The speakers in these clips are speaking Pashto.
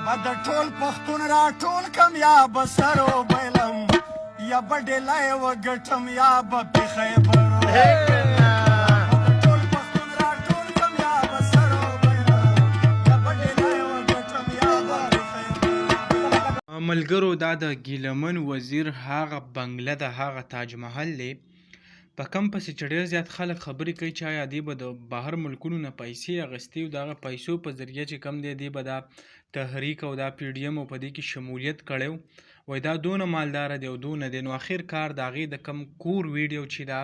د ټول پښتون را ټول کم یا به سر وبایلم یا به ډیلی وګټم یا به پېښی برو ملګرو دا د ګیلمن وزیر هغه بنګله ده، هغه تاج محل دی په کم پسې چې ډېر زیات خلک خبرې کوي چې آیا دی به د بهر ملکونو نه پیسې اخیستې او د هغه پیسو په ذریعه چې کم دی به دا تحریک او دا پی ډي ایم او په دې کې شمولیت کړی وایي دا دونه مالداره دی او دونه دی. نو اخر کار د هغې د کم کور ویډیو چې دا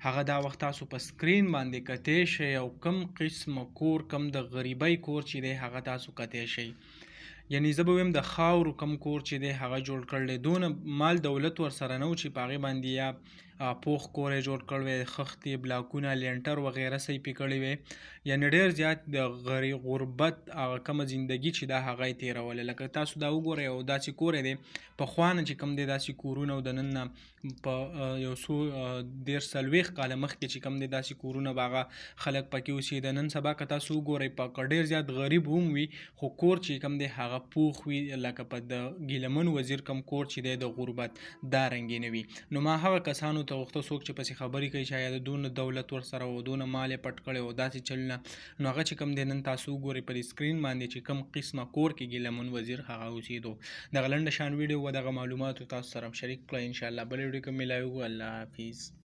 هغه دا وخت تاسو په سکرین باندې کتی شئ او کم قسمه کور کم د غریبۍ کور چې دی هغه تاسو کتی شئ. یعنی زه به ویم د خاورو کم کور چې دی هغه جوړ کړی، دونه مال دولت ورسره نه و چې په هغې باندې یا پوخ کور یې جوړ کړی وی، خښتې، بلاکونه، لینټر وغیره صحیح پې کړی وی. یعنې ډېر زیات د غربت هغه کمه زندګي چې دا هغه یې تېروله. لکه تاسو دا وګورئ او داسې کور دی پخوا نه چې کم دی داسې کورونه او د نن نه په یو څو 40 کاله مخکې چې کم دی داسې کورونه به هغه خلک پکې اوسېده. نن سبا که تاسو وګورئ په ډېر زیات غریب هم وي خو کور چې کم دی هغه پوخ وي، لکه په د ګیلمن وزیر کم کور چې دی د غربت دا رنګې نه وي. نو ما هغه کسانو ته غوښته څوک چې پسې خبرې کوي چې آیا د دونه دولت ورسره و دونه مال یې پټ کړی او داسې چلونه، نو هغه چې کم دی نن تاسو وګورئ په دې سکرین باندې چې کم قسمه کور کې ګیلمن وزیر هغه اوسېدو. دغه لنډه شان ویډیو و دغه معلوماتو تاسو سره شریک کړئ. انشاءالله بل ویډیو کې میلاویږو. الله حافظ.